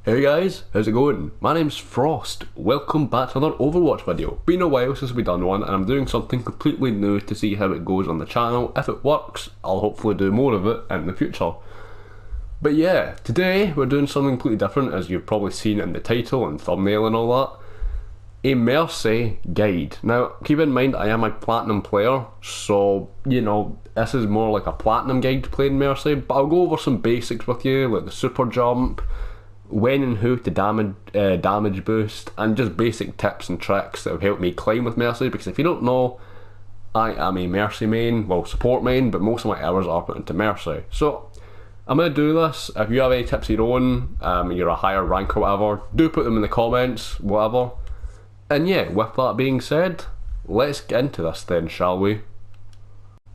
Hey guys, how's it going? My name's Frost. Welcome back to another Overwatch video. Been a while since we've done one and I'm doing something completely new to see how it goes on the channel. If it works, I'll hopefully do more of it in the future. But yeah, today we're doing something completely different, as you've probably seen in the title and thumbnail and all that. A Mercy guide. Now, keep in mind I am a platinum player, so, you know, this is more like a platinum guide to playing Mercy, but I'll go over some basics with you, like the super jump, when and who to damage boost, and just basic tips and tricks that have helped me climb with Mercy, because if you don't know, I am a Mercy main, well, support main, but most of my hours are put into Mercy. So, I'm going to do this. If you have any tips of your own, you're a higher rank or whatever, do put them in the comments, whatever. And yeah, with that being said, let's get into this then, shall we?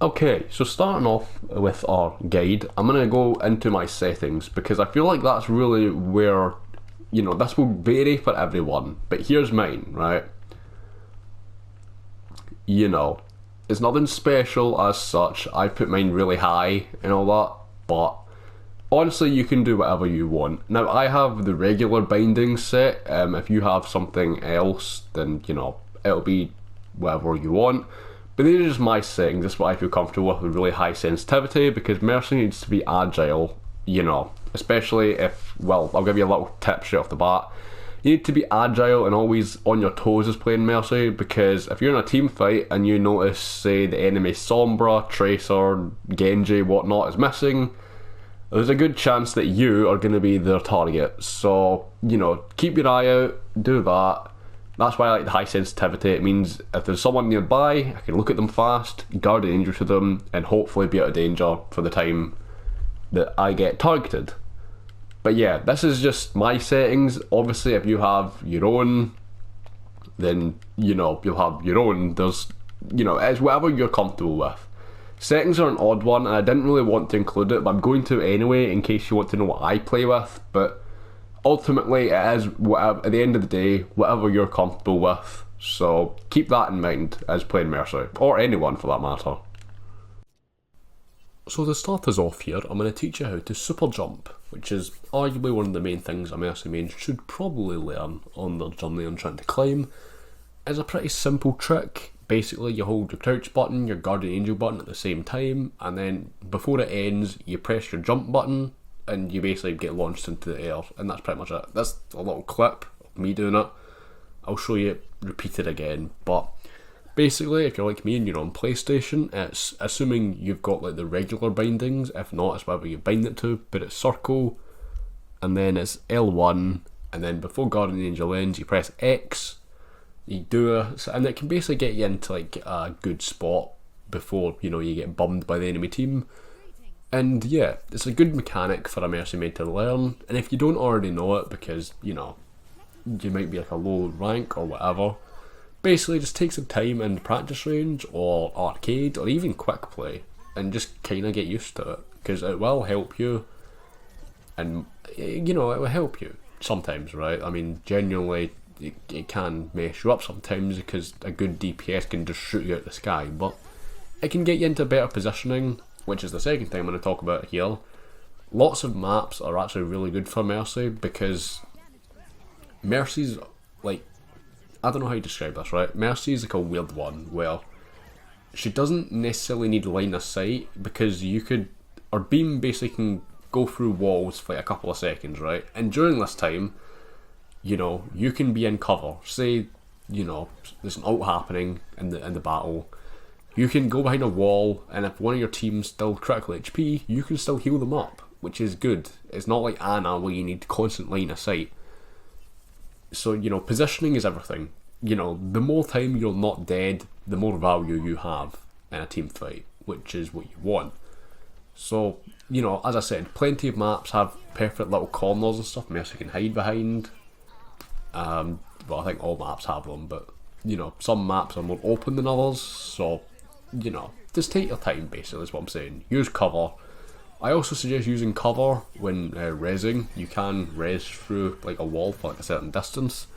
Okay, so starting off with our guide, I'm going to go into my settings, because I feel like that's really where, you know, this will vary for everyone, but here's mine, right? You know, it's nothing special as such. I put mine really high and all that, but honestly, you can do whatever you want. Now, I have the regular bindings set. If you have something else, then, you know, it'll be whatever you want. But these are just my settings. This is what I feel comfortable with really high sensitivity, because Mercy needs to be agile, you know, especially if, well, I'll give you a little tip straight off the bat. You need to be agile and always on your toes as playing Mercy, because if you're in a team fight and you notice, say, the enemy Sombra, Tracer, Genji, whatnot is missing, there's a good chance that you are going to be their target. So, you know, keep your eye out, do that. That's why I like the high sensitivity. It means if there's someone nearby, I can look at them fast, guard an injury to them, and hopefully be out of danger for the time that I get targeted. But yeah, this is just my settings. Obviously, if you have your own, then, you know, you'll have your own. There's, you know, it's whatever you're comfortable with. Settings are an odd one, and I didn't really want to include it, but I'm going to anyway in case you want to know what I play with. But ultimately, it is whatever, at the end of the day, whatever you're comfortable with. So keep that in mind as playing Mercy, or anyone for that matter. So to start us off here, I'm going to teach you how to super jump, which is arguably one of the main things a Mercy main should probably learn on their journey on trying to climb. It's a pretty simple trick. Basically, you hold your crouch button, your guardian angel button at the same time, and then before it ends, you press your jump button, and you basically get launched into the air, and that's pretty much it. That's a little clip of me doing it. I'll show you it repeated again, but basically, if you're like me and you're on PlayStation, it's assuming you've got like the regular bindings. If not, it's whatever you bind it to, but it's circle, and then it's L1, and then before guardian angel ends, you press X. You do and it can basically get you into like a good spot before, you know, you get bummed by the enemy team. And yeah, it's a good mechanic for a Mercy main to learn. And if you don't already know it, because, you know, you might be like a low rank or whatever, basically just take some time in practice range or arcade or even quick play and just kind of get used to it, because it will help you. And, you know, it will help you sometimes, right? I mean, genuinely, it can mess you up sometimes, because a good DPS can just shoot you out the sky, but it can get you into better positioning, which is the second thing I'm going to talk about here. Lots of maps are actually really good for Mercy, because Mercy's like, I don't know how you describe this, right? Mercy's like a weird one where she doesn't necessarily need line of sight, because you could, or beam basically can go through walls for like a couple of seconds, right? And during this time, you know, you can be in cover. Say, you know, there's an ult happening in the battle. You can go behind a wall, and if one of your team's still critical HP, you can still heal them up, which is good. It's not like Ana where you need constant line of sight. So, you know, positioning is everything. You know, the more time you're not dead, the more value you have in a team fight, which is what you want. So, you know, as I said, plenty of maps have perfect little corners and stuff Mercy can hide behind. Well, I think all maps have them, but, you know, some maps are more open than others, so, you know, just take your time, basically, is what I'm saying. Use cover. I also suggest using cover when rezzing. You can res through, like, a wall for, like, a certain distance.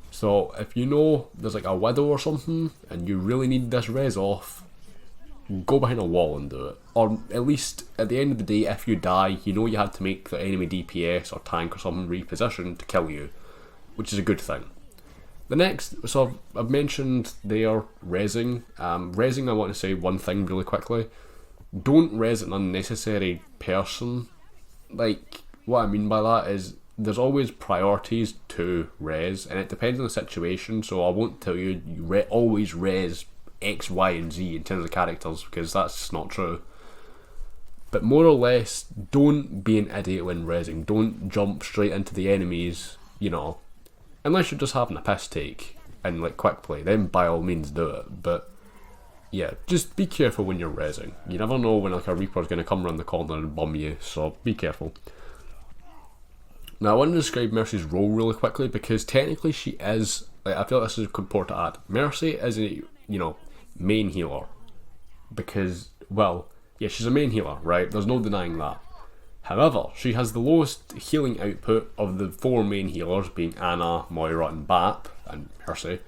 So, if you know there's, like, a widow or something, and you really need this res off, go behind a wall and do it. Or at least, at the end of the day, if you die, you know you had to make the enemy DPS or tank or something reposition to kill you, which is a good thing. The next, so I've mentioned there Rezzing. Rezzing, I want to say one thing really quickly. Don't res an unnecessary person. Like, what I mean by that is there's always priorities to res, and it depends on the situation, so I won't tell you always res X, Y, and Z in terms of characters, because that's not true. But more or less, don't be an idiot when resing. Don't jump straight into the enemies, you know. Unless you're just having a piss take and like quick play, then by all means do it. But yeah, just be careful when you're resing. You never know when like a Reaper's going to come around the corner and bum you, so be careful. Now I want to describe Mercy's role really quickly, because technically she is, like, I feel like this is important to add. Mercy is a, you know, main healer. Because, well, yeah, she's a main healer, right? There's no denying that. However, she has the lowest healing output of the 4 main healers, being Anna, Moira, and Bap, and Mercy.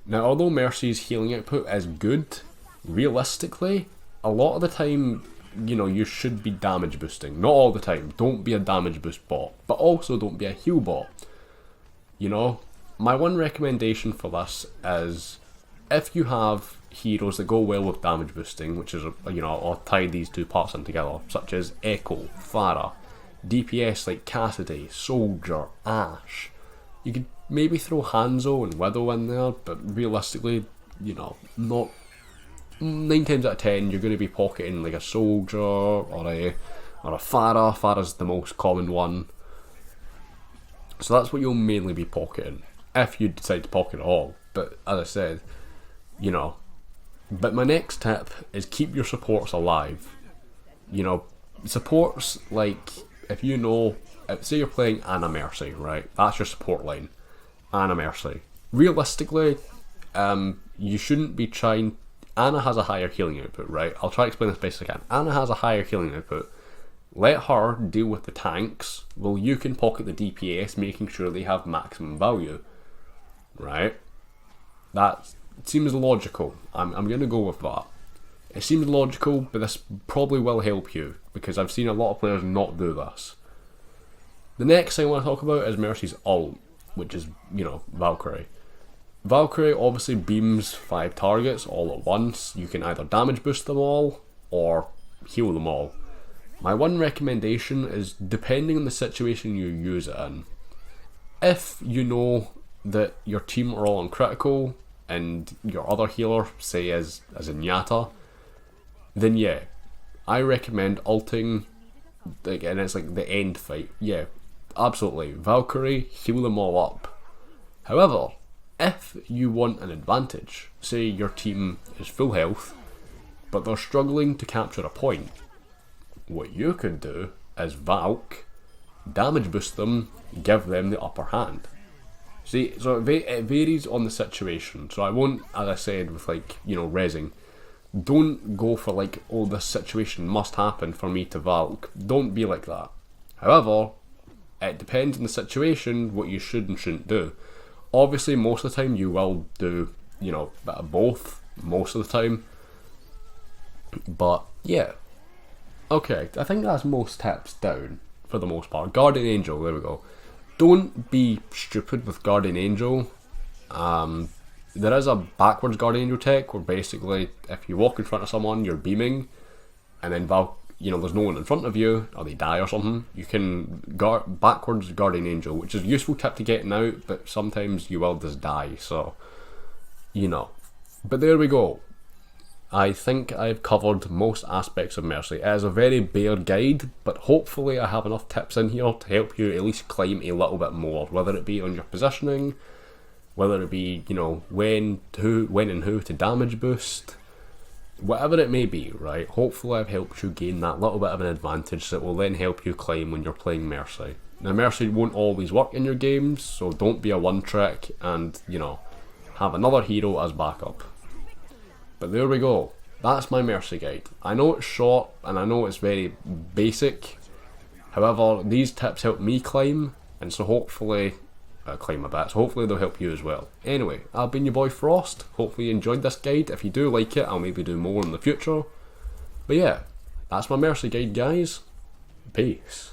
Now, although Mercy's healing output is good, realistically, a lot of the time, you know, you should be damage boosting. Not all the time. Don't be a damage boost bot, but also don't be a heal bot. You know, my one recommendation for this is, if you have heroes that go well with damage boosting, which is, you know, I'll tie these two parts in together, such as Echo, Pharah, DPS like Cassidy, Soldier, Ashe. You could maybe throw Hanzo and Widow in there, but realistically, you know, not 9 times out of 10 you're going to be pocketing like a Soldier or a Pharah. Pharah's the most common one, so that's what you'll mainly be pocketing if you decide to pocket it all. But as I said, you know, but my next tip is keep your supports alive. You know, supports, like, if you know, say you're playing Anna Mercy, right? That's your support line, Anna Mercy. Realistically, you shouldn't be trying. Anna has a higher healing output, right? I'll try to explain this best as I can. Anna has a higher healing output. Let her deal with the tanks, while you can pocket the DPS, making sure they have maximum value, right? That seems logical. I'm going to go with that. It seems logical, but this probably will help you, because I've seen a lot of players not do this. The next thing I want to talk about is Mercy's ult, which is, you know, Valkyrie. Valkyrie obviously beams 5 targets all at once. You can either damage boost them all or heal them all. My one recommendation is, depending on the situation you use it in, if you know that your team are all on critical and your other healer, say as in Yatta, then yeah, I recommend ulting, like, and it's like the end fight. Yeah, absolutely. Valkyrie, heal them all up. However, if you want an advantage, say your team is full health, but they're struggling to capture a point, what you could do is Valk, damage boost them, give them the upper hand. See, so it varies on the situation. So I won't, as I said, with, like, you know, Rezzing, don't go for like, oh, this situation must happen for me to Valk. Don't be like that. However, it depends on the situation what you should and shouldn't do. Obviously, most of the time you will do, you know, a bit of both, most of the time. But yeah. Okay, I think that's most tips down for the most part. Guardian Angel, there we go. Don't be stupid with Guardian Angel. There is a backwards Guardian Angel tech where basically if you walk in front of someone, you're beaming, and then you know, there's no one in front of you, or they die or something, you can backwards Guardian Angel, which is a useful tip to getting out, but sometimes you will just die, so, you know. But there we go. I think I've covered most aspects of Mercy. It is a very bare guide, but hopefully I have enough tips in here to help you at least climb a little bit more, whether it be on your positioning, whether it be, you know, when and who to damage boost, whatever it may be, right? Hopefully I've helped you gain that little bit of an advantage that will then help you climb when you're playing Mercy. Now, Mercy won't always work in your games, so don't be a one trick and, you know, have another hero as backup. But there we go. That's my Mercy guide. I know it's short and I know it's very basic. However, these tips help me climb, and so hopefully climb a bit, so hopefully they'll help you as well. Anyway, I've been your boy Frost. Hopefully you enjoyed this guide. If you do like it, I'll maybe do more in the future. But yeah, that's my Mercy guide, guys. Peace.